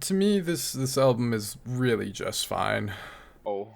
To me, this album is really just fine. Oh.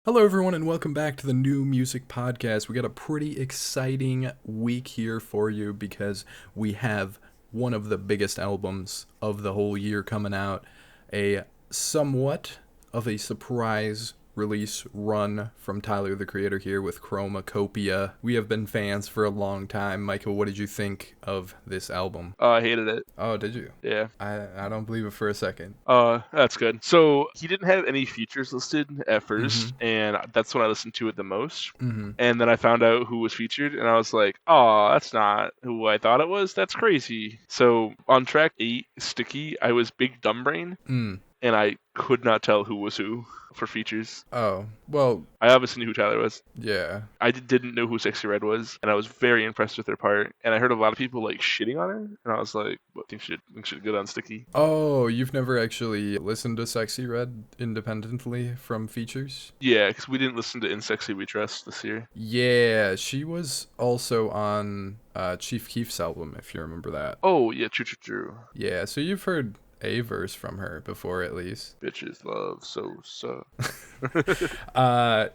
Hello, everyone, and welcome back to the New Music Podcast. We got a pretty exciting week here for you because we have one of the biggest albums of the whole year coming out. A somewhat of a surprise release run from Tyler, the Creator, here with Chromakopia. We have been fans for a long time. Michael, what did you think of this album? I hated it. Oh, did you? Yeah. I don't believe it for a second. That's good. So he didn't have any features listed at first, and that's when I listened to it the most. Mm-hmm. And then I found out who was featured, and I was like, oh, that's not who I thought it was. That's crazy. So on track 8, Sticky, I was Big Dumb Brain, and I could not tell who was who for features. Oh, well, I obviously knew who Tyler was. yeah. I didn't know who Sexy Red was, and I was very impressed with her part. And I heard a lot of people like shitting on her, and I was like, "What? Think should good on Sticky?" Oh, you've never actually listened to Sexy Red independently from features? Yeah, because we didn't listen to In Sexy We Trust this year. Yeah, she was also on Chief Keef's album, if you remember that. Oh yeah, true. Yeah, so you've heard a verse from her before, at least. Bitches love so.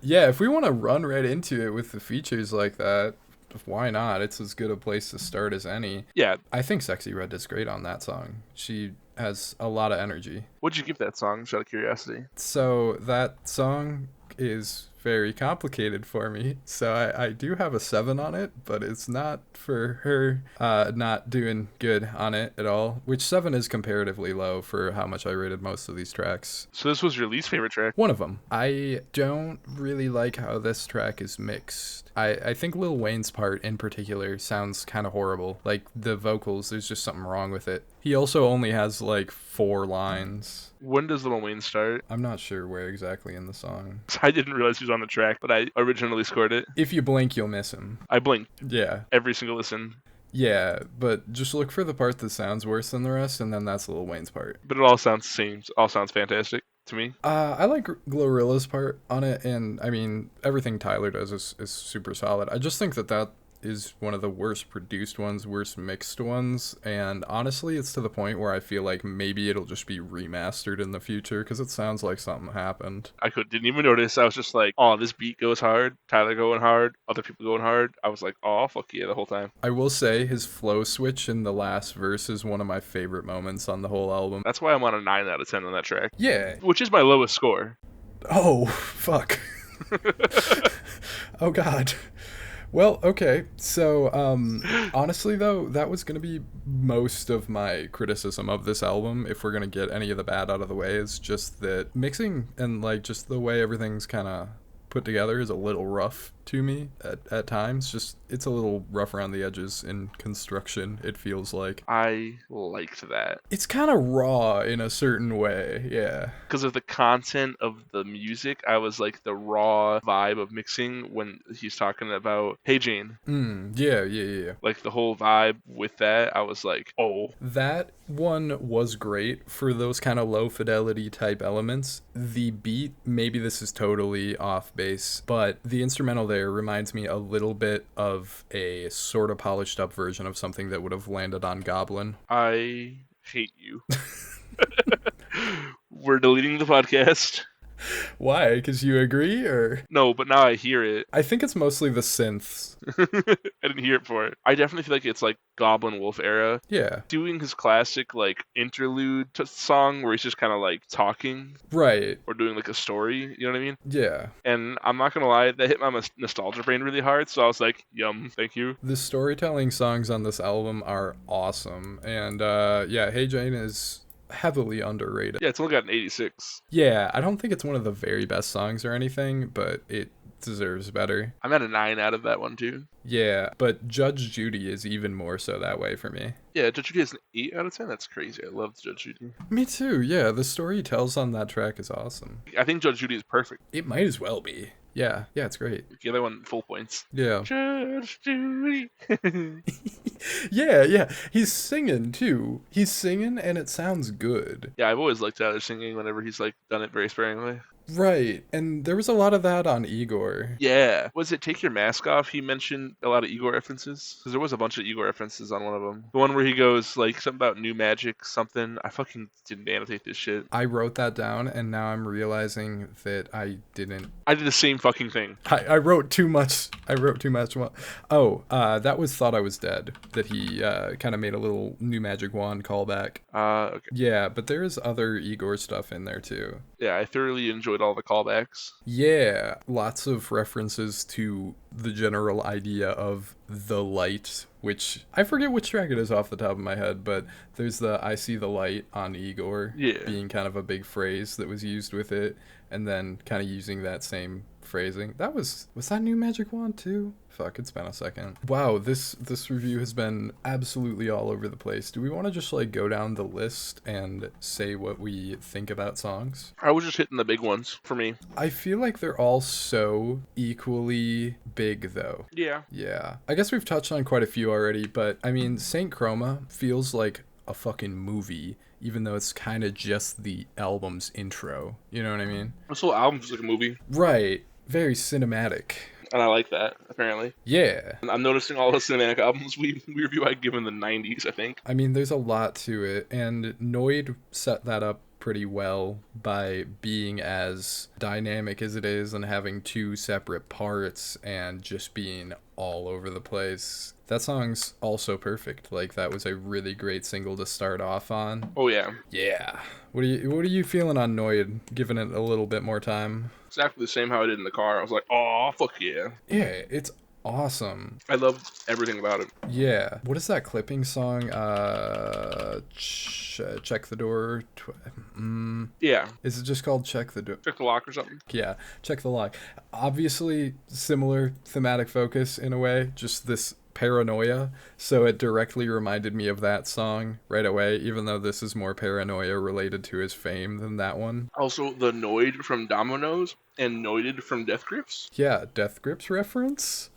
Yeah, if we want to run right into it with the features like that, why not? It's as good a place to start as any. Yeah. I think Sexy Red does great on that song. She has a lot of energy. What'd you give that song, just out of curiosity? So that song is very complicated for me. So I do have a 7 on it, but it's not for her not doing good on it at all, which 7 is comparatively low for how much I rated most of these tracks. So this was your least favorite track? One of them. I don't really like how this track is mixed. I think Lil Wayne's part in particular sounds kind of horrible. Like the vocals, there's just something wrong with it. He also only has like 4 lines. When does Lil Wayne start? I'm not sure where exactly in the song. I didn't realize he was on the track, but I originally scored it. If you blink, you'll miss him. I blinked Yeah. every single listen. Yeah, but just look for the part that sounds worse than the rest, and then that's Lil Wayne's part. But it all sounds the same. All sounds fantastic to me. I like Glorilla's part on it, and I mean, everything Tyler does is super solid. I just think that is one of the worst produced ones, worst mixed ones, and honestly, it's to the point where I feel like maybe it'll just be remastered in the future, because it sounds like something happened. Didn't even notice. I was just like, oh, this beat goes hard. Tyler going hard. Other people going hard. I was like, oh, fuck yeah, the whole time. I will say his flow switch in the last verse is one of my favorite moments on the whole album. That's why I'm on a 9 out of 10 on that track. Yeah. Which is my lowest score. Oh, fuck. Oh, God. Well, okay. So, honestly, though, that was going to be most of my criticism of this album. If we're going to get any of the bad out of the way, is just that mixing and, like, just the way everything's kind of put together is a little rough to me at times. Just, it's a little rough around the edges in construction, it feels like. I liked that. It's kind of raw in a certain way, yeah. Because of the content of the music, I was like the raw vibe of mixing when he's talking about Hey Jane. Yeah. Like the whole vibe with that, I was like, oh. That one was great for those kind of low fidelity type elements. The beat, maybe this is totally off base, but the instrumental there reminds me a little bit of a sort of polished up version of something that would have landed on Goblin. I hate you. We're deleting the podcast. Why? Because you agree, or? No, but now I hear it. I think it's mostly the synths. I didn't hear it for it. I definitely feel like it's like Goblin Wolf era. Yeah. Doing his classic like interlude song where he's just kind of like talking. Right. Or doing like a story, you know what I mean? Yeah. And I'm not gonna lie, that hit my nostalgia brain really hard, so I was like, yum, thank you. The storytelling songs on this album are awesome. And yeah, Hey Jane is heavily underrated. Yeah, it's only got an 86. Yeah, I don't think it's one of the very best songs or anything, but it deserves better. I'm at a 9 out of that one too. Yeah, but Judge Judy is even more so that way for me. Yeah, Judge Judy has an 8 out of 10. That's crazy. I love Judge Judy. Me too, yeah. The story he tells on that track is awesome. I think Judge Judy is perfect. It might as well be. Yeah, it's great. The other one, full points. Yeah. Judge Judy. Yeah. He's singing too. He's singing and it sounds good. Yeah, I've always liked Tyler singing whenever he's like done it very sparingly. Right. And there was a lot of that on Igor. Yeah. Was it Take Your Mask Off? He mentioned a lot of Igor references. Because there was a bunch of Igor references on one of them. The one where he goes, like, something about new magic, something. I fucking didn't annotate this shit. I wrote that down, and now I'm realizing that I didn't. I did the same fucking thing. I wrote too much. I wrote too much. Oh, that was Thought I Was Dead. That he kind of made a little new magic wand callback. Okay. Yeah, but there is other Igor stuff in there too. Yeah, I thoroughly enjoyed all the callbacks. Yeah, lots of references to the general idea of the light, which I forget which track it is off the top of my head, but there's the I see the light on Igor being kind of a big phrase that was used with it, and then kind of using that same phrasing. Was that new magic wand too? Fuck, it's been a second. Wow, this review has been absolutely all over the place. Do we want to just like go down the list and say what we think about songs? I was just hitting the big ones for me. I feel like they're all so equally big though. Yeah. Yeah. I guess we've touched on quite a few already, but I mean, Saint Chroma feels like a fucking movie, even though it's kind of just the album's intro. You know what I mean? This whole album's just like a movie. Right. Very cinematic. And I like that, apparently. Yeah. And I'm noticing all the cinematic albums we review, I give in the 90s, I think. I mean, there's a lot to it, and Noid set that up pretty well by being as dynamic as it is and having two separate parts and just being all over the place. That song's also perfect. Like, that was a really great single to start off on. Oh yeah. Yeah. What are you feeling on Noid, giving it a little bit more time? Exactly the same how I did in the car. I was like, oh, fuck yeah. Yeah, it's awesome. I loved everything about it. Yeah. What is that clipping song? Check the door. Yeah. Is it just called Check the Door? Check the lock or something? Yeah, Check the Lock. Obviously, similar thematic focus in a way, just this paranoia. So it directly reminded me of that song right away, even though this is more paranoia related to his fame than that one. Also, the Noid from Dominoes and Noided from Death Grips. Yeah, Death Grips reference.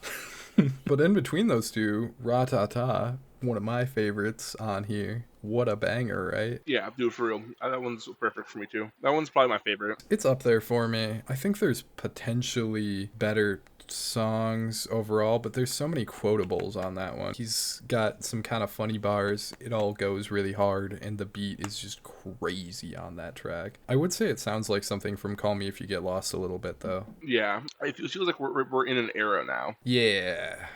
But in between those two, Ra-Ta-Ta, one of my favorites on here. What a banger, right? Yeah, dude, for real. That one's perfect for me, too. That one's probably my favorite. It's up there for me. I think there's potentially better songs overall, but there's so many quotables on that one. He's got some kind of funny bars. It all goes really hard, and the beat is just crazy on that track. I would say it sounds like something from Call Me If You Get Lost a little bit, though. Yeah, it feels like we're in an era now. Yeah.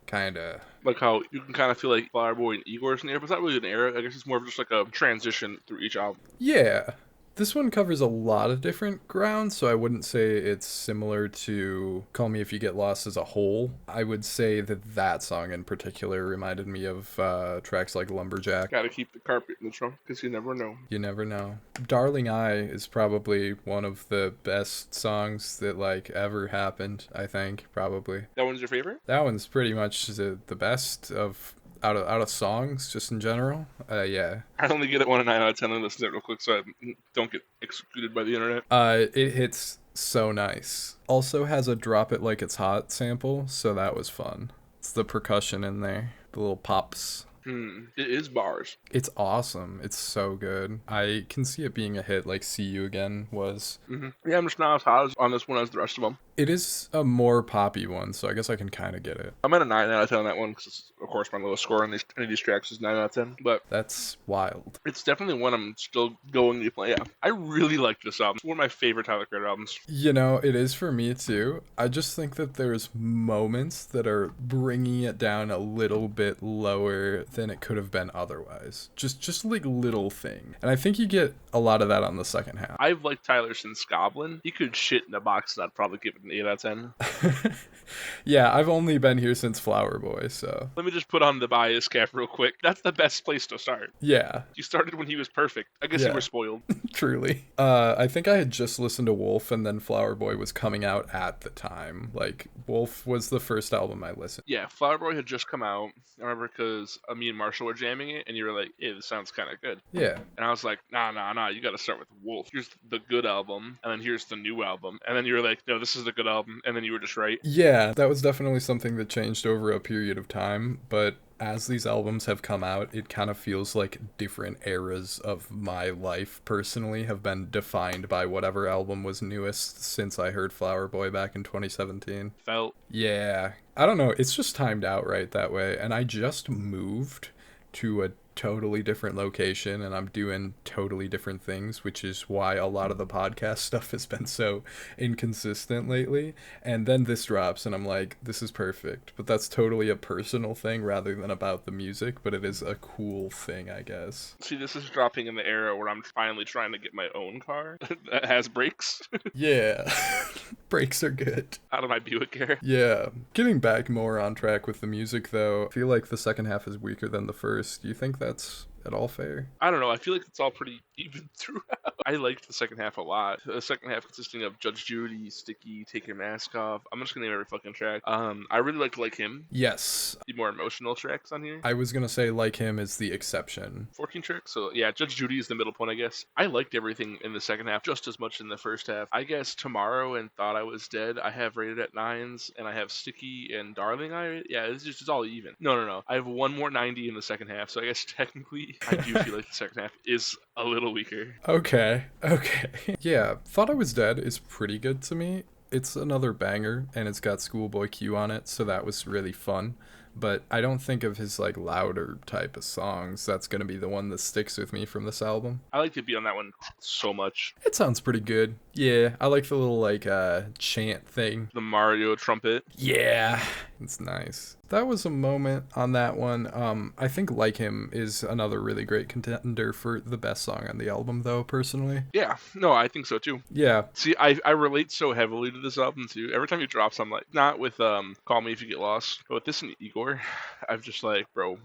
Kinda. Like how you can kind of feel like Flower Boy and Igor's in the era, but it's not really an era. I guess it's more of just like a transition through each album. Yeah. This one covers a lot of different grounds, so I wouldn't say it's similar to Call Me If You Get Lost as a whole. I would say that song in particular reminded me of tracks like Lumberjack. Gotta keep the carpet in the trunk, because you never know. You never know. Darling I is probably one of the best songs that, like, ever happened, I think, probably. That one's your favorite? That one's pretty much the best of... Out of songs, just in general, yeah. I only get it 1 9 out of 10 and listen to it real quick so I don't get executed by the internet. It hits so nice. Also has a Drop It Like It's Hot sample, so that was fun. It's the percussion in there, the little pops. It is bars. It's awesome. It's so good. I can see it being a hit like See You Again was. Yeah, I'm just not as hot on this one as the rest of them. It is a more poppy one, so I guess I can kind of get it. I'm at a 9 out of 10 on that one because, of course, my lowest score on any of these tracks is 9 out of 10. But that's wild. It's definitely one I'm still going to play. Yeah, I really like this album. It's one of my favorite Tyler Creator albums. You know, it is for me too. I just think that there's moments that are bringing it down a little bit lower than it could have been otherwise. Just like little thing. And I think you get a lot of that on the second half. I've liked Tyler since Goblin. He could shit in a box and I'd probably give it an 8 out of 10. Yeah, I've only been here since Flower Boy, so. Let me just put on the bias cap real quick. That's the best place to start. Yeah. You started when he was perfect. I guess you were spoiled. Truly. I think I had just listened to Wolf and then Flower Boy was coming out at the time. Like, Wolf was the first album I listened. Yeah, Flower Boy had just come out. I remember because me and Marshall were jamming it and you were like, hey, this sounds kind of good. Yeah. And I was like, nah, you got to start with Wolf. Here's the good album and then here's the new album. And then you were like, no, this is the a good album, and then you were just right. Yeah, that was definitely something that changed over a period of time, but as these albums have come out, it kind of feels like different eras of my life personally have been defined by whatever album was newest since I heard Flower Boy back in 2017. Felt. Yeah, I don't know, it's just timed out right that way, and I just moved to a totally different location and I'm doing totally different things, which is why a lot of the podcast stuff has been so inconsistent lately. And then this drops and I'm like, this is perfect. But that's totally a personal thing rather than about the music, but it is a cool thing, I guess. See, this is dropping in the era where I'm finally trying to get my own car that has brakes. Yeah. Brakes are good. Out of my Buick era. Yeah. Getting back more on track with the music though, I feel like the second half is weaker than the first. Do you think that's at all fair? I don't know. I feel like it's all pretty even throughout. I liked the second half a lot. The second half consisting of Judge Judy, Sticky, Take Your Mask Off. I'm just gonna name every fucking track. I really like Him. Yes. The more emotional tracks on here. I was gonna say Like Him is the exception. 14 tracks. So yeah, Judge Judy is the middle point, I guess. I liked everything in the second half just as much in the first half. I guess Tomorrow and Thought I Was Dead I have rated at 9s, and I have Sticky and Darling it's all even. No. I have one more 90 in the second half, so I guess technically I do feel like the second half is a little weaker. Okay. Yeah, Thought I Was Dead is pretty good to me. It's another banger, and it's got Schoolboy Q on it, so that was really fun. But I don't think of his like louder type of songs that's gonna be the one that sticks with me from this album. I like to be on that one so much. It sounds pretty good. Yeah, I like the little like chant thing. The Mario trumpet. Yeah, it's nice. That was a moment on that one. I think Like Him is another really great contender for the best song on the album, though, personally. Yeah, no, I think so too. Yeah. See, I relate so heavily to this album too. Every time he drops, I'm like, not with Call Me If You Get Lost, but with this and Igor, I'm just like, bro,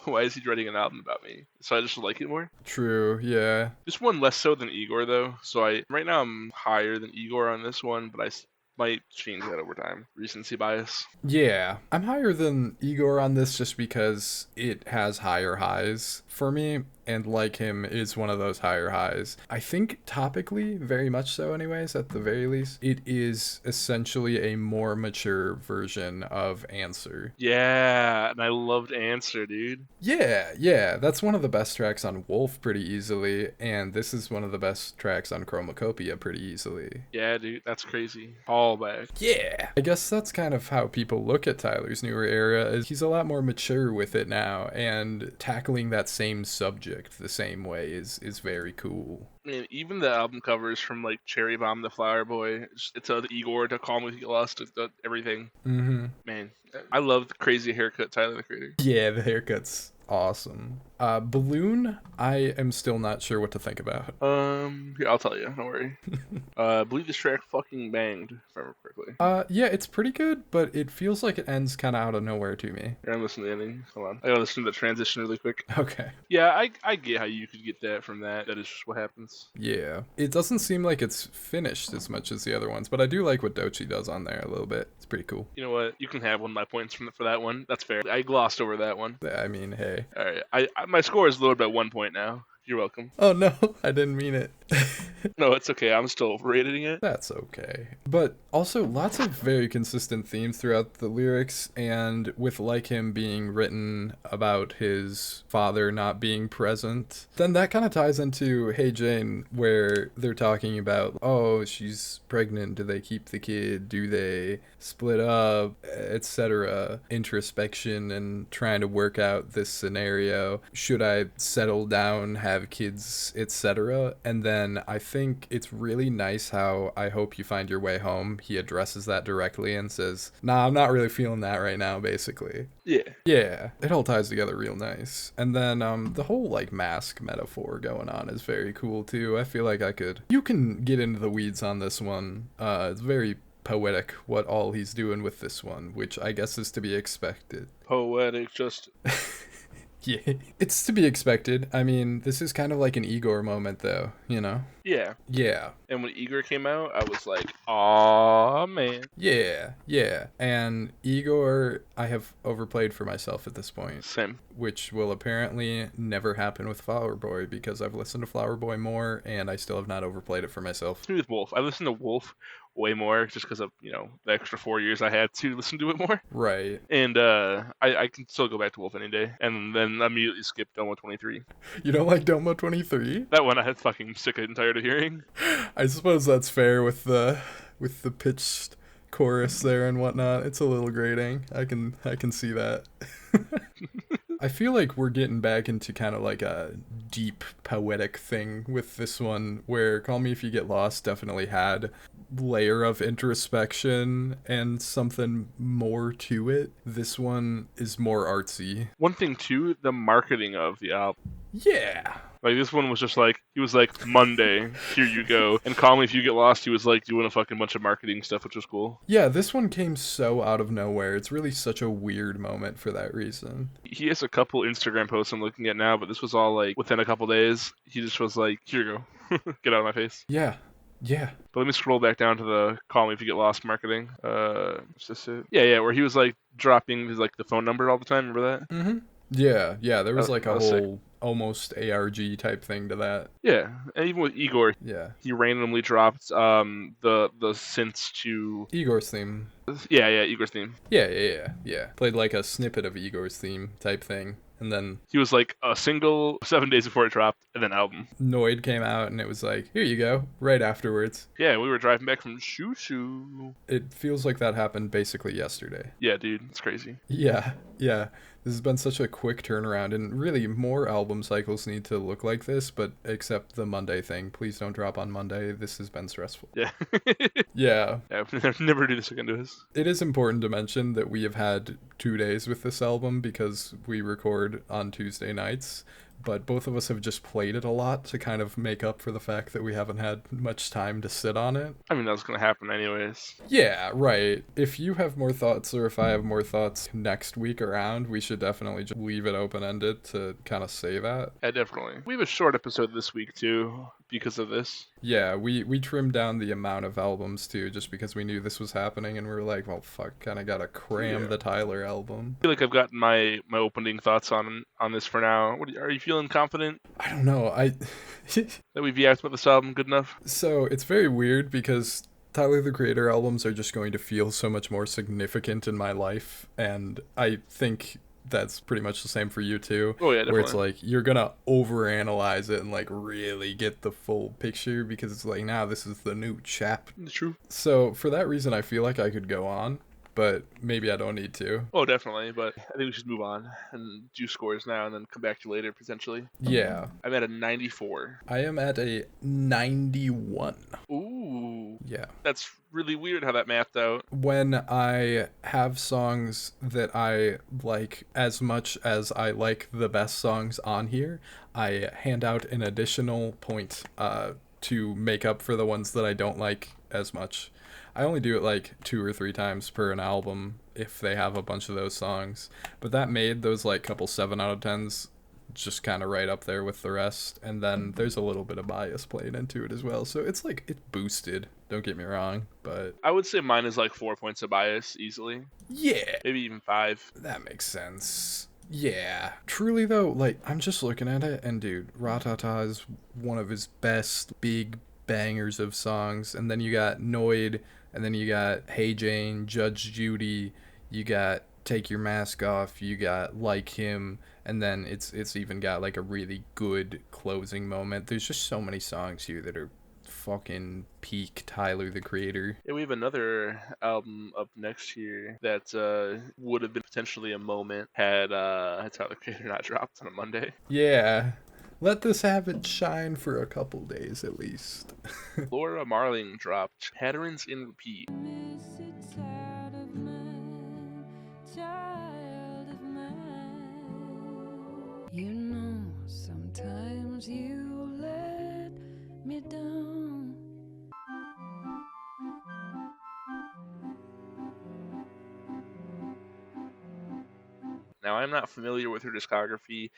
why is he writing an album about me? So I just like it more. True, yeah. This one less so than Igor though. So right now I'm higher than Igor on this one, but I might change that over time. Recency bias. Yeah. I'm higher than Igor on this just because it has higher highs for me, and Like Him is one of those higher highs. I think topically, very much so anyways, at the very least, it is essentially a more mature version of Answer. Yeah, and I loved Answer, dude. Yeah, that's one of the best tracks on Wolf pretty easily, and this is one of the best tracks on Chromakopia pretty easily. Yeah, dude, that's crazy. All back. Yeah. I guess that's kind of how people look at Tyler's newer era, is he's a lot more mature with it now, and tackling that same subject the same way is very cool. Man, even the album covers from like Cherry Bomb to Flower Boy, it's the Igor to Calm With You Get Lost, to everything. Mm-hmm. Man, I love the crazy haircut Tyler the Creator. Yeah, the haircut's awesome. Balloon, I am still not sure what to think about. Yeah, I'll tell you. Don't worry. I believe this track fucking banged, if I remember correctly. Yeah, it's pretty good, but it feels like it ends kind of out of nowhere to me. Here, I'm listening to the ending. Hold on. I gotta listen to the transition really quick. Okay. Yeah, I get how you could get that from that. That is just what happens. Yeah. It doesn't seem like it's finished as much as the other ones, but I do like what Doechii does on there a little bit. It's pretty cool. You know what? You can have one of my points for that one. That's fair. I glossed over that one. I mean, hey. All right. My score is lowered by 1 point now. You're welcome. Oh, no. I didn't mean it. No, it's okay. I'm still rating it. That's okay. But also lots of very consistent themes throughout the lyrics, and with Like Him being written about his father not being present, then that kind of ties into Hey Jane, where they're talking about, oh, she's pregnant, do they keep the kid, do they split up, etc. Introspection and trying to work out this scenario. Should I settle down, have kids, etc.? And then I think it's really nice how I hope you find your way home. He addresses that directly and says, nah, I'm not really feeling that right now, basically. Yeah. Yeah, it all ties together real nice. And then the whole like mask metaphor going on is very cool too. I feel like you can get into the weeds on this one. It's very poetic what all he's doing with this one, which I guess is to be expected. Poetic justice. Yeah, it's to be expected. I mean, this is kind of like an Igor moment, though, you know? Yeah. Yeah. And when Igor came out, I was like, aw, man. Yeah. And Igor, I have overplayed for myself at this point. Same. Which will apparently never happen with Flower Boy, because I've listened to Flower Boy more, and I still have not overplayed it for myself. With Wolf. I listened to Wolf way more just because of, the extra 4 years I had to listen to it more. Right. And I can still go back to Wolf any day, and then immediately skip Domo 23. You don't like Domo 23? That one I had fucking sick and tired of hearing. I suppose that's fair with the pitched chorus there and whatnot. It's a little grating. I can see that. I feel like we're getting back into kind of like a deep poetic thing with this one, where Call Me If You Get Lost definitely had layer of introspection and something more to it. This one is more artsy. One thing too, the marketing of the album. Yeah. Like, this one was just like, he was like, Monday, here you go. And Call Me If You Get Lost, he was like doing a fucking bunch of marketing stuff, which was cool. Yeah, this one came so out of nowhere. It's really such a weird moment for that reason. He has a couple Instagram posts I'm looking at now, but this was all like within a couple days. He just was like, here you go. Get out of my face. Yeah. Yeah. But let me scroll back down to the Call Me If You Get Lost marketing. Is this it? Yeah, where he was like dropping his, like, the phone number all the time. Remember that? Mm-hmm. Yeah, there was like a whole sick. almost ARG type thing to that. Yeah, and even with Igor, Yeah. he randomly dropped the synths to Igor's theme. Igor's theme. Yeah. Played like a snippet of Igor's theme type thing. And then He was like a single 7 days before it dropped, and then album. Noid came out and it was like, here you go, right afterwards. Yeah, we were driving back from Shoo Shoo. It feels like that happened basically yesterday. Yeah, dude, it's crazy. Yeah. This has been such a quick turnaround, and really more album cycles need to look like this, but except the Monday thing. Please don't drop on Monday. This has been stressful. Yeah. Yeah. Never do this again to us. It is important to mention that we have had 2 days with this album because we record on Tuesday nights, but both of us have just played it a lot to kind of make up for the fact that we haven't had much time to sit on it. I mean, that was going to happen anyways. Yeah, right. If you have more thoughts, or if I have more thoughts next week around, we should definitely just leave it open-ended to kind of say that. Yeah, definitely. We have a short episode this week, too, because of this. Yeah, we trimmed down the amount of albums, too, just because we knew this was happening, and we were like, well, fuck, kind of gotta cram the Tyler album. I feel like I've gotten my opening thoughts on this for now. Are you feeling confident I don't know, that we've yapped about this album good enough? So, it's very weird because Tyler, the Creator albums are just going to feel so much more significant in my life, and I think that's pretty much the same for you too. Oh yeah, definitely. Where it's like you're gonna overanalyze it and like really get the full picture because it's like, now this is the new chap. True. So for that reason, I feel like I could go on, but maybe I don't need to. Oh, definitely. But I think we should move on and do scores now and then come back to you later, potentially. Yeah. I'm at a 94. I am at a 91. Ooh. Yeah. That's really weird how that mathed out. When I have songs that I like as much as I like the best songs on here, I hand out an additional point to make up for the ones that I don't like as much. I only do it like 2 or 3 times per an album if they have a bunch of those songs. But that made those like couple 7 out of 10s just kind of right up there with the rest. And then there's a little bit of bias playing into it as well. So it's like, it's boosted. Don't get me wrong, but I would say mine is like 4 points of bias easily. yeah, Maybe even 5. that makes sense. Yeah. Truly though, like, I'm just looking at it and dude, Ratata is one of his best big bangers of songs. And then you got Noid, and then you got Hey Jane, Judge Judy, you got Take Your Mask Off, you got Like Him, and then it's even got like a really good closing moment. There's just so many songs here that are fucking peak Tyler the Creator. Yeah, we have another album up next here that would have been potentially a moment had Tyler the Creator not dropped on a Monday. Yeah. Let this have its shine for a couple days at least. Laura Marling dropped Patterns in Repeat. You know, sometimes you let me down. Now, I'm not familiar with her discography,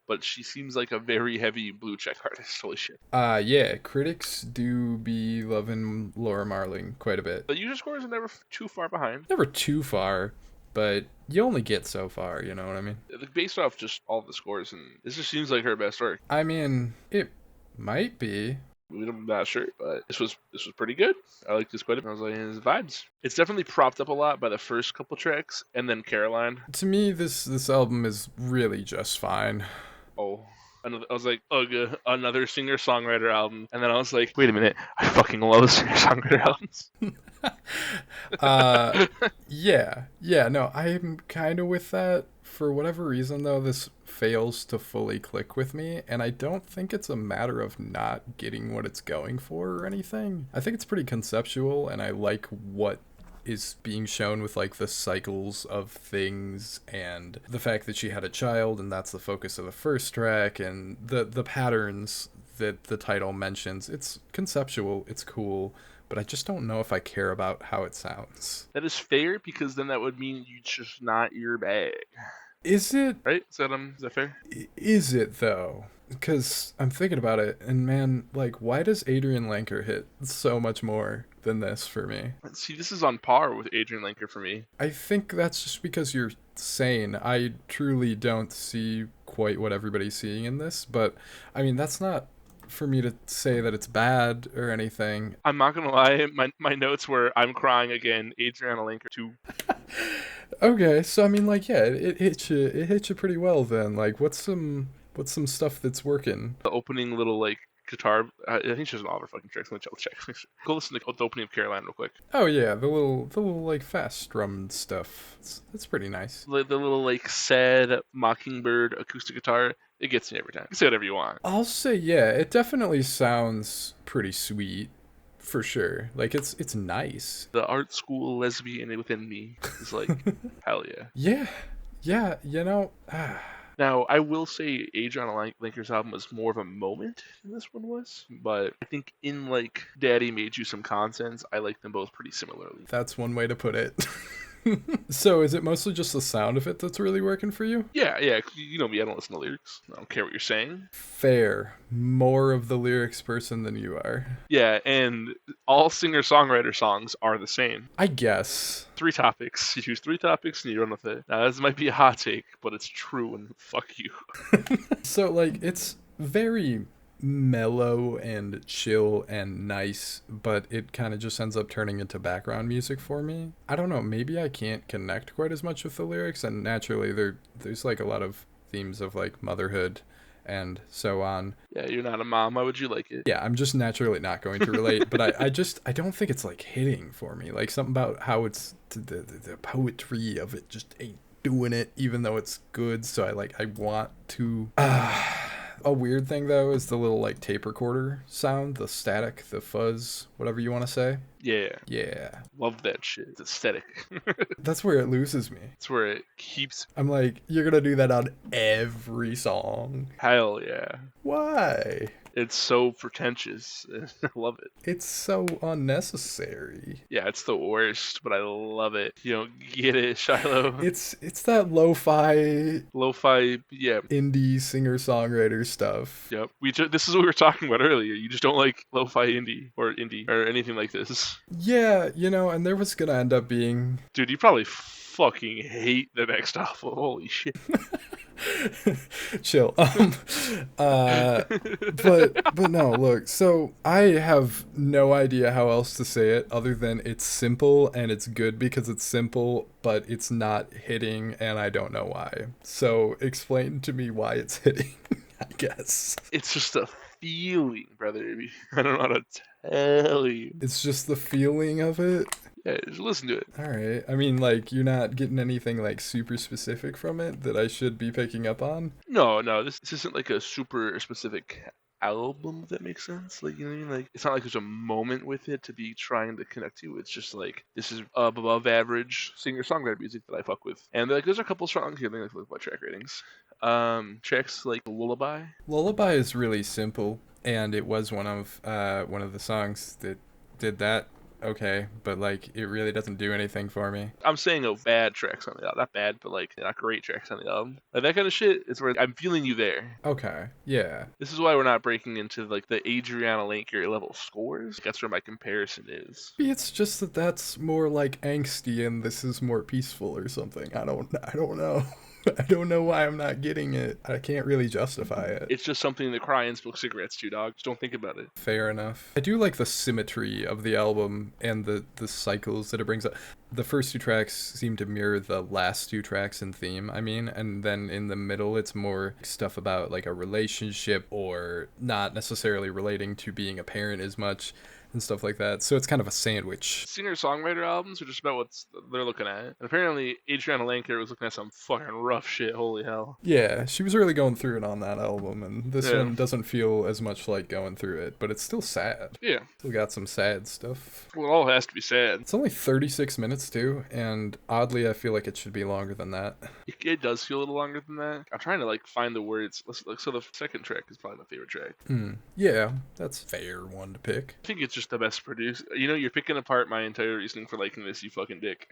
but she seems like a very heavy blue check artist. Holy shit. Yeah, critics do be loving Laura Marling quite a bit. The user scores are never too far behind. Never too far, but you only get so far, you know what I mean? Based off just all the scores, and this just seems like her best work. I mean, it might be. I'm not sure, but this was pretty good. I liked this quite a bit. I was like, his vibes. It's definitely propped up a lot by the first couple tracks, and then Caroline. To me, this album is really just fine. Oh, I was like, ugh, another singer-songwriter album. And then I was like, wait a minute, I fucking love singer-songwriter albums. Yeah, no, I'm kind of with that. For whatever reason, though, this fails to fully click with me, and I don't think it's a matter of not getting what it's going for or anything. I think it's pretty conceptual, and I like what is being shown with like the cycles of things and the fact that she had a child and that's the focus of the first track and the patterns that the title mentions. It's conceptual, it's cool, but I just don't know if I care about how it sounds. That is fair, because then that would mean you just not your bag. Is it? Right? Is that fair? Is it though? Because I'm thinking about it, and man, like, why does Adrian Lenker hit so much more than this for me? See, this is on par with Adrian Lenker for me. I think that's just because you're sane. I truly don't see quite what everybody's seeing in this, but I mean, that's not for me to say that it's bad or anything. I'm not gonna lie, my notes were, I'm crying again, Adriana Lenker 2. Okay, so I mean, like, yeah, it hits you pretty well then. Like, what's some stuff that's working? The opening little, like, guitar, I think she has an all of her fucking tracks. Let me check. Go listen to the opening of Caroline real quick. Oh yeah, the little like fast strummed stuff. It's pretty nice. The little, like, sad Mockingbird acoustic guitar, it gets me every time. You can say whatever you want. I'll say, yeah, it definitely sounds pretty sweet, for sure. Like, it's nice. The art school lesbian within me is like, hell yeah. Yeah, you know. Now, I will say Adriana Lenker's album was more of a moment than this one was, but I think in, like, Daddy Made You Some Consense, I like them both pretty similarly. That's one way to put it. So is it mostly just the sound of it that's really working for you? Yeah, you know me, I don't listen to lyrics. I don't care what you're saying. Fair. More of the lyrics person than you are. Yeah, and all singer-songwriter songs are the same. I guess. 3 topics. You choose 3 topics and you run with it. Now, this might be a hot take, but it's true, and fuck you. So, like, it's very mellow and chill and nice, but it kind of just ends up turning into background music for me. I don't know, maybe I can't connect quite as much with the lyrics, and naturally there's like a lot of themes of like motherhood and so on. Yeah, you're not a mom. Why would you like it? Yeah, I'm just naturally not going to relate, but I don't think it's like hitting for me. Like something about how it's the poetry of it just ain't doing it, even though it's good. So I want to. A weird thing though is the little like tape recorder sound, the static, the fuzz, whatever you want to say. Yeah. Love that shit. It's aesthetic. That's where it loses me. It's where it keeps. I'm like, you're gonna do that on every song. Hell yeah. Why? It's so pretentious. I love it. It's so unnecessary. Yeah, it's the worst, but I love it. You don't get it, Shiloh. It's that lo-fi, yeah. indie singer-songwriter stuff. Yep. This is what we were talking about earlier. You just don't like lo-fi indie or anything like this. Yeah, you know, and there was gonna end up being... Dude, you probably fucking hate the next album. Holy shit. Chill. But no, look, so I have no idea how else to say it other than it's simple and it's good because it's simple, but it's not hitting and I don't know why. So explain to me why it's hitting, I guess. It's just a feeling, brother. I don't know how to tell you. It's just the feeling of it. Yeah, just listen to it. All right. I mean, like, you're not getting anything, like, super specific from it that I should be picking up on? No, this isn't, like, a super specific album, if that makes sense. Like, you know what I mean? Like, it's not like there's a moment with it to be trying to connect to. It's just, like, this is above average singer-songwriter music that I fuck with. And, like, there's a couple songs here. Let me look at track ratings. Tracks like Lullaby. Lullaby is really simple, and it was one of the songs that did that. Okay, but like it really doesn't do anything for me. I'm saying bad tracks on the album. Not bad, but like not great tracks on the album. Like that kind of shit is where I'm feeling you there. Okay, yeah. This is why we're not breaking into like the Adriana Lenker level scores. That's where my comparison is. Maybe it's just that's more like angsty and this is more peaceful or something. I don't know. I don't know why I'm not getting it. I can't really justify it. It's just something to cry and smoke cigarettes to, dog. Just don't think about it. Fair enough. I do like the symmetry of the album and the cycles that it brings up. The first two tracks seem to mirror the last two tracks in theme, I mean, and then in the middle it's more stuff about like a relationship or not necessarily relating to being a parent as much and stuff like that. So it's kind of a sandwich. Singer-songwriter albums are just about what they're looking at. And apparently Adriana Lanker was looking at some fucking rough shit, holy hell. Yeah, she was really going through it on that album, and this Yeah. one doesn't feel as much like going through it, but it's still sad. Yeah. Still got some sad stuff. Well, it all has to be sad. It's only 36 minutes too, and oddly I feel like it should be longer than that. It does feel a little longer than that. I'm trying to like find the words. So the second track is probably my favorite track. Yeah, that's a fair one to pick. I think it's just the best produced. You know, you're picking apart my entire reasoning for liking this, you fucking dick.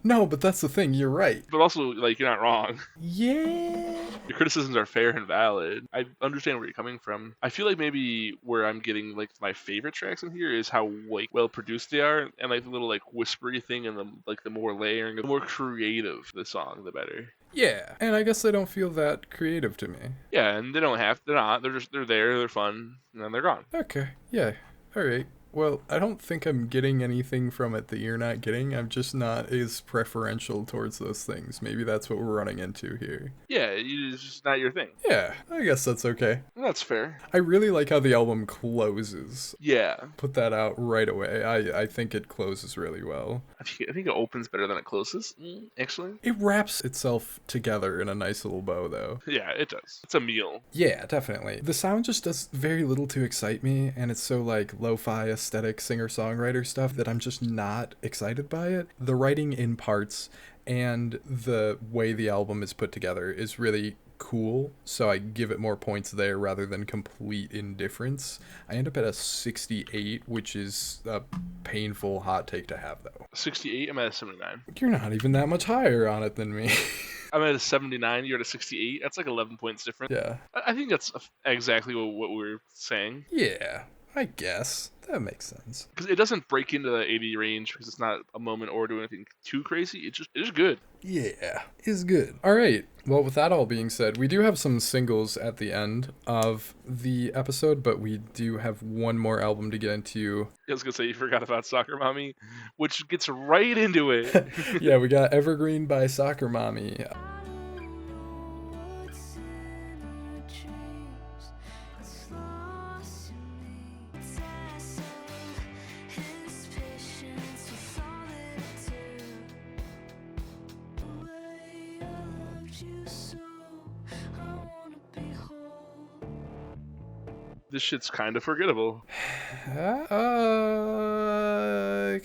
No, but that's the thing, you're right. But also, like, you're not wrong. Yeah. Your criticisms are fair and valid. I understand where you're coming from. I feel like maybe where I'm getting like my favorite tracks in here is how like well produced they are, and like the little like whispery thing, and the more layering, the more creative the song, the better. Yeah, and I guess they don't feel that creative to me. Yeah, and they don't have. They're not. They're there. They're fun, and then they're gone. Okay, yeah, alright. Well, I don't think I'm getting anything from it that you're not getting. I'm just not as preferential towards those things. Maybe that's what we're running into here. Yeah, it's just not your thing. Yeah, I guess that's okay. That's fair. I really like how the album closes. Yeah. Put that out right away. I think it closes really well. I think it opens better than it closes, actually. It wraps itself together in a nice little bow, though. Yeah, it does. It's a meal. Yeah, definitely. The sound just does very little to excite me, and it's so like lo-fi aesthetic singer-songwriter stuff that I'm just not excited by it. The writing in parts and the way the album is put together is really cool, so I give it more points there rather than complete indifference. I end up at a 68, which is a painful hot take to have, though. 68, I'm at a 79. You're not even that much higher on it than me. I'm at a 79, you're at a 68. That's like 11 points different. Yeah. I think that's exactly what we're saying. Yeah, I guess. That makes sense. Because it doesn't break into the 80 range because it's not a moment or do anything too crazy. It is good. Yeah, is good. All right. Well, with that all being said, we do have some singles at the end of the episode, but we do have one more album to get into. I was going to say you forgot about Soccer Mommy, which gets right into it. Yeah, we got Evergreen by Soccer Mommy. This shit's kind of forgettable.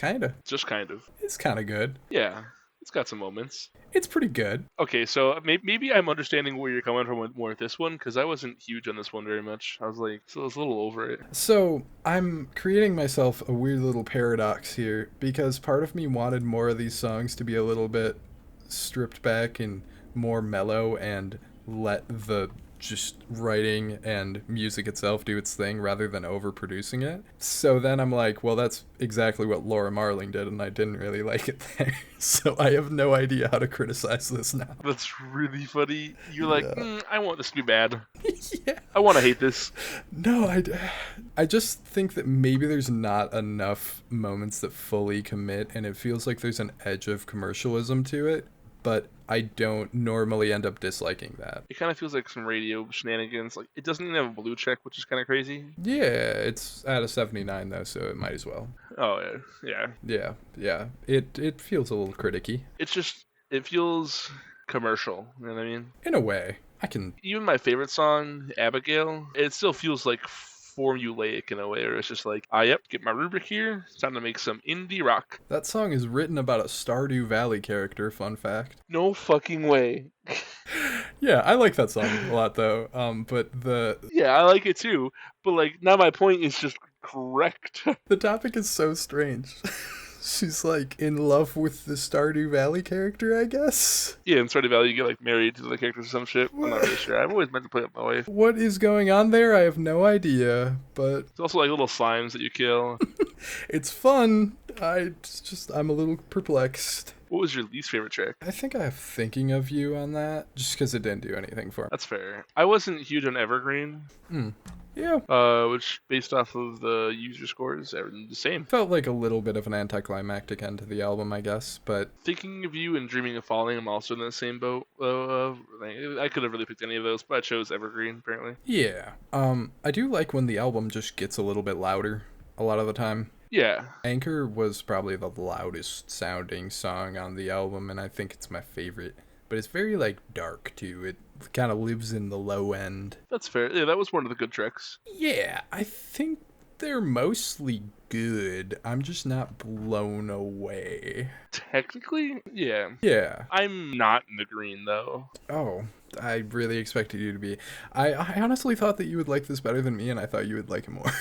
Kinda. Just kind of. It's kind of good. Yeah, it's got some moments. It's pretty good. Okay, so maybe I'm understanding where you're coming from more with this one, because I wasn't huge on this one very much. I was like, so I was a little over it. So I'm creating myself a weird little paradox here, because part of me wanted more of these songs to be a little bit stripped back and more mellow and let the just writing and music itself do its thing rather than overproducing it. So then I'm like, well, that's exactly what Laura Marling did, and I didn't really like it there. So I have no idea how to criticize this now. That's really funny. You're like, I want this to be bad. Yeah. I want to hate this. No, I just think that maybe there's not enough moments that fully commit, and it feels like there's an edge of commercialism to it, but I don't normally end up disliking that. It kind of feels like some radio shenanigans. Like, it doesn't even have a blue check, which is kind of crazy. Yeah, it's at a 79 though, so it might as well. Oh, yeah. Yeah. It feels a little criticky. It feels commercial. You know what I mean? In a way. I can... Even my favorite song, Abigail, it still feels like formulaic in a way, where it's just like, yep, get my rubric here. It's time to make some indie rock. That song is written about a Stardew Valley character, fun fact. No fucking way. Yeah, I like that song a lot though. But Yeah, I like it too. But like, now my point is just correct. The topic is so strange. She's like in love with the Stardew Valley character, I guess. Yeah, in Stardew Valley you get like married to the characters or some shit. I'm not really sure. I've always meant to play with my wife. What is going on there? I have no idea, but It's also like little slimes that you kill. it's fun. I'm a little perplexed. What was your least favorite track? I think I have Thinking of You on that, just because it didn't do anything for me. That's fair. I wasn't huge on Evergreen. Yeah. Which, based off of the user scores, are the same. Felt like a little bit of an anticlimactic end to the album, I guess, but... Thinking of You and Dreaming of Falling, I'm also in the same boat. I could have really picked any of those, but I chose Evergreen, apparently. Yeah. I do like when the album just gets a little bit louder a lot of the time. Yeah. Anchor was probably the loudest sounding song on the album, and I think it's my favorite. But it's very, like, dark, too. It kind of lives in the low end. That's fair. Yeah, that was one of the good tracks. Yeah, I think they're mostly good. I'm just not blown away. Technically, yeah. Yeah. I'm not in the green, though. Oh, I really expected you to be. I honestly thought that you would like this better than me, and I thought you would like it more.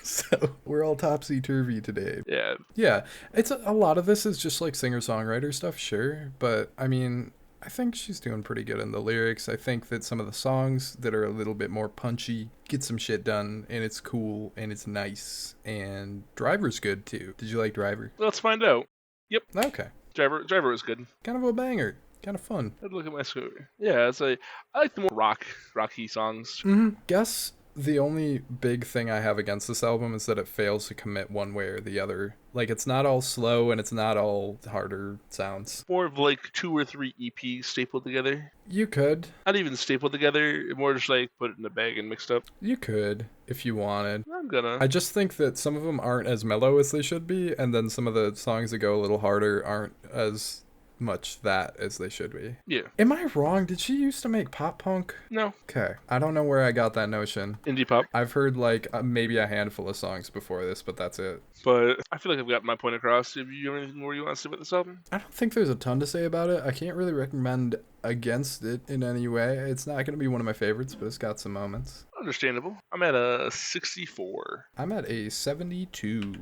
So we're all topsy-turvy today. Yeah. Yeah, it's a lot of this is just like singer-songwriter stuff, sure. But, I mean, I think she's doing pretty good in the lyrics. I think that some of the songs that are a little bit more punchy get some shit done, and it's cool, and it's nice. And Driver's good, too. Did you like Driver? Let's find out. Yep. Okay. Driver was good. Kind of a banger. Kind of fun. I'd look at my score. Yeah, I like the more rocky songs. Guess the only big thing I have against this album is that it fails to commit one way or the other. Like, it's not all slow and it's not all harder sounds. More of like 2 or 3 EPs stapled together. You could. Not even stapled together, more just like put it in a bag and mixed up. You could, if you wanted. I'm gonna. I just think that some of them aren't as mellow as they should be, and then some of the songs that go a little harder aren't as much that as they should be. Yeah. Am I wrong? Did she used to make pop punk? No. Okay. I don't know where I got that notion. Indie pop. I've heard like maybe a handful of songs before this, but that's it. But I feel like I've got my point across. If you have anything more you want to say about this album? I don't think there's a ton to say about it. I can't really recommend against it in any way. It's not going to be one of my favorites, but it's got some moments. Understandable. I'm at a 64. I'm at a 72.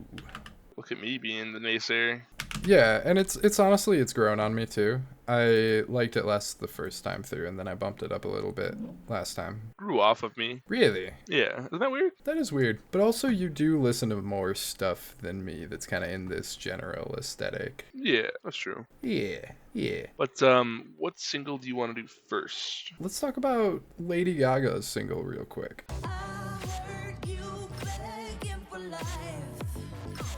Look at me being the naysayer. Yeah, and it's honestly, it's grown on me too. I liked it less the first time through, and then I bumped it up a little bit last time. Grew off of me. Really? Yeah. Isn't that weird? That is weird. But also, you do listen to more stuff than me that's kind of in this general aesthetic. Yeah, that's true. Yeah. But what single do you want to do first? Let's talk about Lady Gaga's single real quick.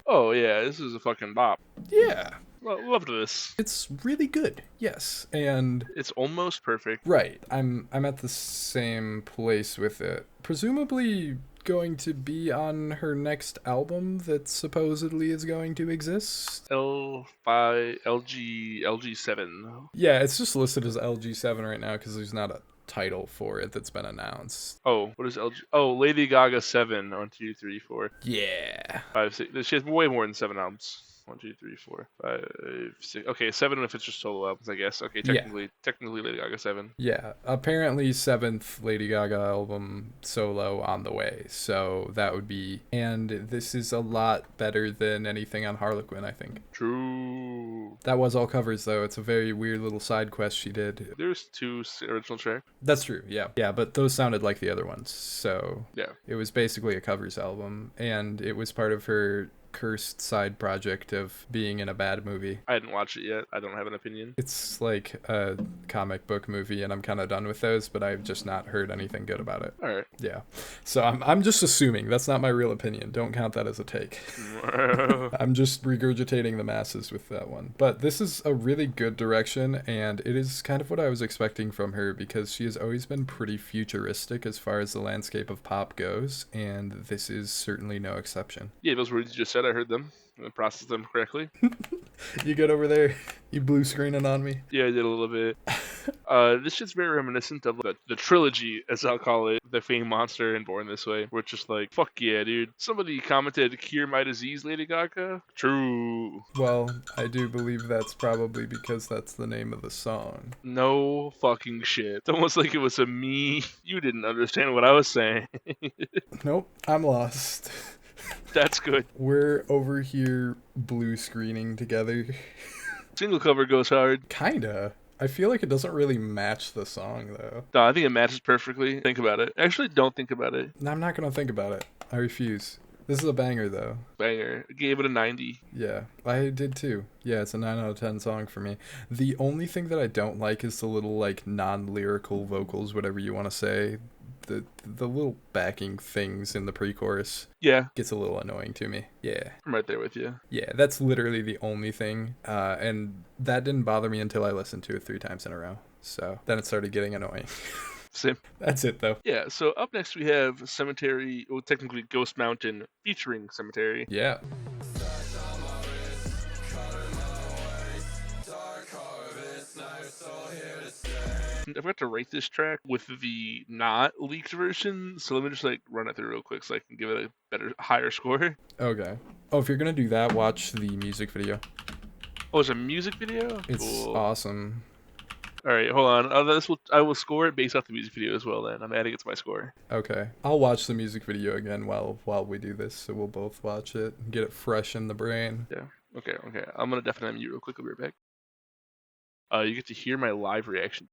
Oh yeah, this is a fucking bop. Yeah. Loved this. It's really good. Yes. And it's almost perfect. Right. I'm at the same place with it. Presumably going to be on her next album that supposedly is going to exist. LG7. Yeah, it's just listed as LG7 right now because there's not a title for it that's been announced. Oh, what is LG? Oh, Lady Gaga 7. 1, 2, 3, 4. Yeah. 5, 6. She has way more than 7 albums. 1, 2, 3, 4, 5, 6. Okay, 7 if it's just solo albums, I guess. Okay, technically Lady Gaga 7. Yeah, apparently 7th Lady Gaga album solo on the way. So that would be, and this is a lot better than anything on Harlequin, I think. True. That was all covers though. It's a very weird little side quest she did. There's 2 original tracks. That's true. Yeah. Yeah, but those sounded like the other ones. So yeah, it was basically a covers album, and it was part of her cursed side project of being in a bad movie. I didn't watch it yet. I don't have an opinion. It's like a comic book movie, and I'm kind of done with those, but I've just not heard anything good about it. All right. Yeah. So I'm just assuming. That's not my real opinion. Don't count that as a take. I'm just regurgitating the masses with that one. But this is a really good direction, and it is kind of what I was expecting from her, because she has always been pretty futuristic as far as the landscape of pop goes, and this is certainly no exception. Yeah, those words you just said, I heard them and processed them correctly. You good over there? You blue screening on me? Yeah, I did a little bit. This shit's very reminiscent of the trilogy, as I'll call it, The Fame Monster and Born This Way. We're just like, fuck yeah, dude. Somebody commented, cure my disease, Lady Gaga? True. Well, I do believe that's probably because that's the name of the song. No fucking shit. It's almost like it was a me. You didn't understand what I was saying. Nope, I'm lost. That's good. We're over here blue screening together. Single cover goes hard. Kinda. I feel like it doesn't really match the song, though. No, I think it matches perfectly. Think about it. Actually, don't think about it. No, I'm not gonna think about it. I refuse. This is a banger, though. Banger. I gave it a 90. Yeah, I did too. Yeah, it's a 9 out of 10 song for me. The only thing that I don't like is the little, like, non-lyrical vocals, whatever you want to say. The little backing things in the pre-chorus Yeah, gets a little annoying to me. Yeah. I'm right there with you. Yeah, that's literally the only thing. And that didn't bother me until I listened to it 3 times in a row. So then it started getting annoying. Same. That's it, though. Yeah, so up next we have Sematary, well, technically Ghost Mountain featuring Sematary. Yeah. I forgot to rate this track with the not leaked version, so let me just like run it through real quick so I can give it a better, higher score. Okay. Oh, if you're gonna do that, watch the music video. Oh, it's a music video? It's Cool. awesome. Alright, hold on. I will score it based off the music video as well then. I'm adding it to my score. Okay. I'll watch the music video again while we do this, so we'll both watch it and get it fresh in the brain. Yeah. Okay. I'm gonna definitely mute real quick. I'll be right back. You get to hear my live reaction.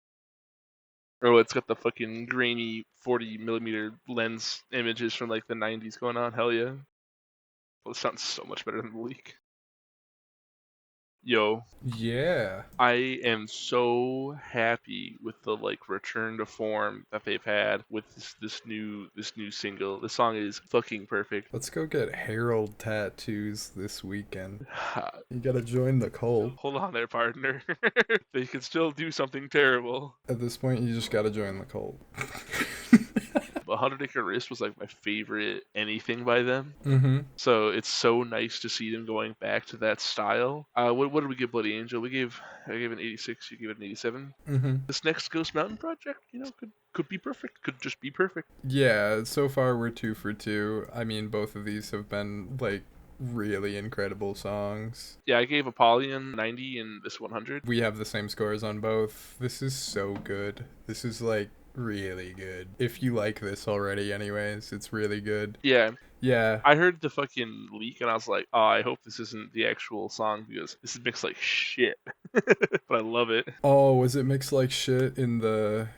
Oh, it's got the fucking grainy 40mm lens images from like the 90s going on. Hell yeah. Well, it sounds so much better than the leak. Yo, Yeah. I am so happy with the like return to form that they've had with this new single. This song is fucking perfect. Let's go get Herald tattoos this weekend. You gotta join the cult. Hold on there, partner. They can still do something terrible. At this point, you just gotta join the cult. But 100 Acre Wrist was like my favorite anything by them. Mm-hmm. So it's so nice to see them going back to that style. What did we give Bloody Angel? I gave an 86. You gave it an 87. Mm-hmm. This next Ghost Mountain project, could be perfect. Could just be perfect. Yeah, so far we're 2 for 2. I mean, both of these have been, like, really incredible songs. Yeah, I gave Apollyon 90 and this 100. We have the same scores on both. This is so good. This is, like, really good. If you like this already anyways, it's really good. Yeah. Yeah. I heard the fucking leak and I was like, oh, I hope this isn't the actual song because this is mixed like shit. But I love it. Oh, was it mixed like shit in the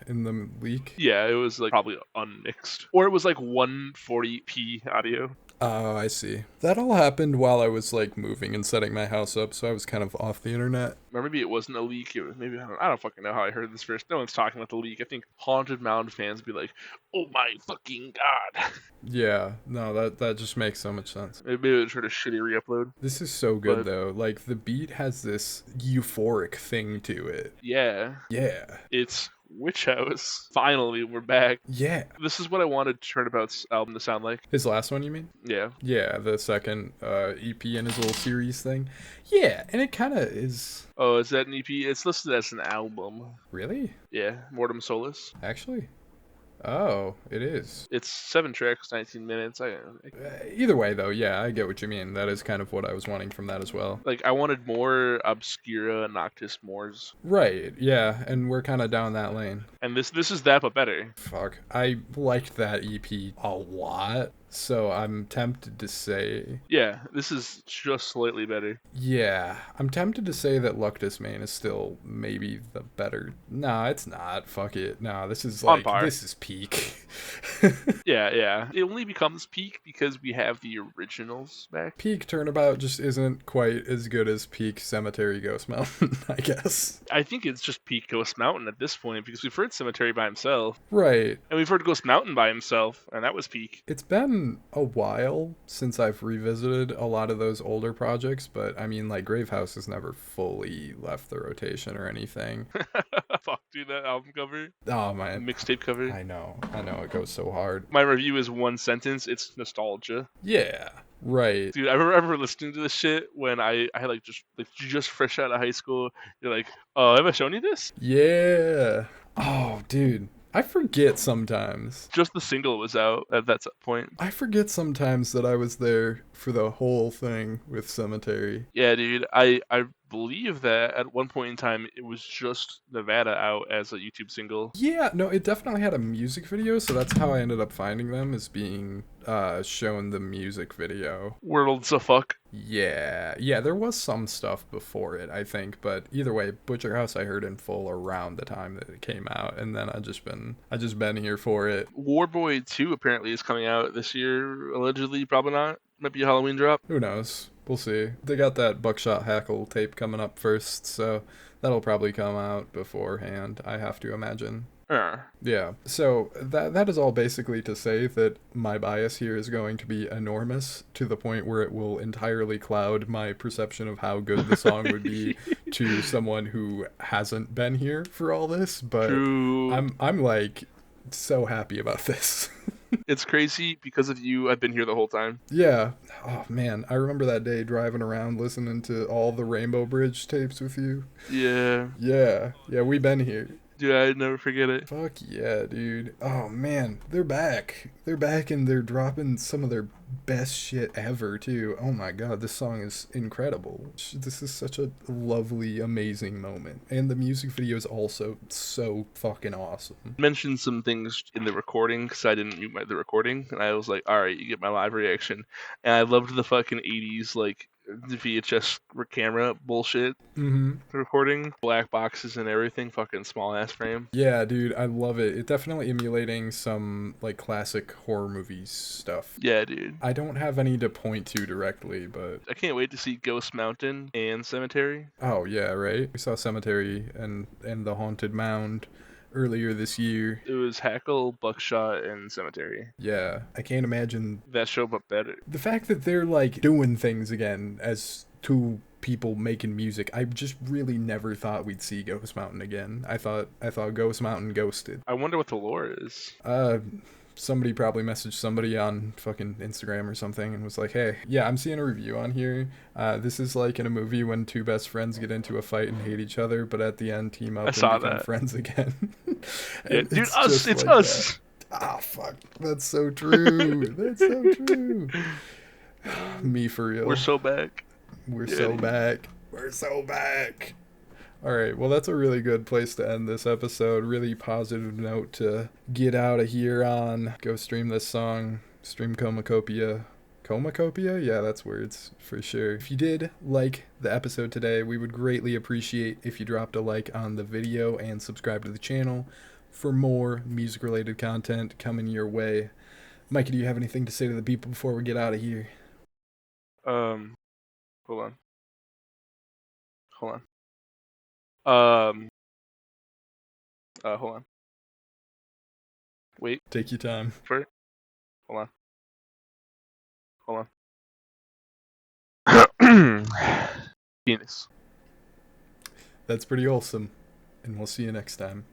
leak? Yeah, it was like probably unmixed. Or it was like 140p audio. Oh, I see. That all happened while I was, like, moving and setting my house up, so I was kind of off the internet. Or maybe it wasn't a leak. It was maybe I don't fucking know how I heard this first. No one's talking about the leak. I think Haunted Mound fans would be like, "Oh my fucking god!" Yeah, no, that just makes so much sense. Maybe it was sort of shitty re-upload. This is so good, But- though. Like, the beat has this euphoric thing to it. Yeah, Yeah. it's Witch House. Finally, we're back. Yeah. This is what I wanted Turnabout's album to sound like. His last one, you mean? Yeah. Yeah, the second EP in his little series thing. Yeah, and it kind of is... Oh, is that an EP? It's listed as an album. Really? Yeah, Mortem Solus. Actually? Oh, it is. It's 7 tracks, 19 minutes. Either way, though, yeah, I get what you mean. That is kind of what I was wanting from that as well. I wanted more Obscura Noctis Mors. Right, yeah, and we're kind of down that lane. And this is that, but better. Fuck, I liked that EP a lot, so I'm tempted to say... Yeah, this is just slightly better. Yeah, I'm tempted to say that Luctus Main is still maybe the better... Nah, it's not. Fuck it. Nah, this is On like... par. This is peak. Yeah. It only becomes peak because we have the originals back. Peak Turnabout just isn't quite as good as peak Cemetery Ghost Mountain, I guess. I think it's just peak Ghost Mountain at this point because we've heard Cemetery by himself. Right. And we've heard Ghost Mountain by himself, and that was peak. It's been a while since I've revisited a lot of those older projects, but I mean, like, Gravehouse has never fully left the rotation or anything. Fuck, dude, that album cover. Oh, man. Mixtape cover. I know. It goes so hard. My review is one sentence. It's nostalgia. Yeah. Right. Dude, I remember listening to this shit when I had just fresh out of high school. You're like, oh, have I shown you this? Yeah. Oh, dude. I forget sometimes. Just the single was out at that point. I forget sometimes that I was there for the whole thing with Cemetery. Yeah, dude. I believe that at one point in time it was just Nevada out as a YouTube single. Yeah, no, it definitely had a music video, so that's how I ended up finding them, is being shown the music video. Worlds of fuck. Yeah, there was some stuff before it, I think, but either way, Butcher House I heard in full around the time that it came out, and then I just been here for it. Warboy 2 apparently is coming out this year, allegedly, probably not. Might be a Halloween drop. Who knows? We'll see. They got that Buckshot Hackle tape coming up first, so that'll probably come out beforehand, I have to imagine. Yeah, so that is all basically to say that my bias here is going to be enormous, to the point where it will entirely cloud my perception of how good the song would be to someone who hasn't been here for all this, but True. I'm like so happy about this. It's crazy because of you. I've been here the whole time. Yeah. Oh man, I remember that day driving around listening to all the Rainbow Bridge tapes with you. Yeah. Yeah, we been here. Dude, I'd never forget it. Fuck yeah, dude. Oh man, they're back. They're back and they're dropping some of their best shit ever too. Oh my god, this song is incredible. This is such a lovely, amazing moment. And the music video is also so fucking awesome. Mentioned some things in the recording because I didn't mute the recording, and I was like, all right, you get my live reaction. And I loved the fucking 80s, like, VHS camera bullshit. Recording black boxes and everything, fucking small ass frame. Yeah, dude, I love it. It's definitely emulating some like classic horror movies stuff. Yeah, dude. I don't have any to point to directly, but I can't wait to see Ghost Mountain and Sematary. Oh yeah, right. We saw Cemetery and the Haunted Mound earlier this year. It was Hackle, Buckshot, and Sematary. Yeah, I can't imagine that show, but better. The fact that they're like doing things again as two people making music. I just really never thought we'd see Ghost Mountain again. I thought Ghost Mountain ghosted. I wonder what the lore is. Somebody probably messaged somebody on fucking Instagram or something and was like, hey, yeah, I'm seeing a review on here. This is like in a movie when two best friends get into a fight and hate each other, but at the end team up and become friends again. Yeah, dude, it's us. Ah, fuck. That's so true. That's so true. Me for real. We're so back. We're so back. All right, well, that's a really good place to end this episode. Really positive note to get out of here on. Go stream this song. Stream Chromakopia. Chromakopia? Yeah, that's words for sure. If you did like the episode today, we would greatly appreciate if you dropped a like on the video and subscribe to the channel for more music-related content coming your way. Mikey, do you have anything to say to the people before we get out of here? Hold on. Hold on. Wait. Take your time. Hold on. Penis. That's pretty awesome. And we'll see you next time.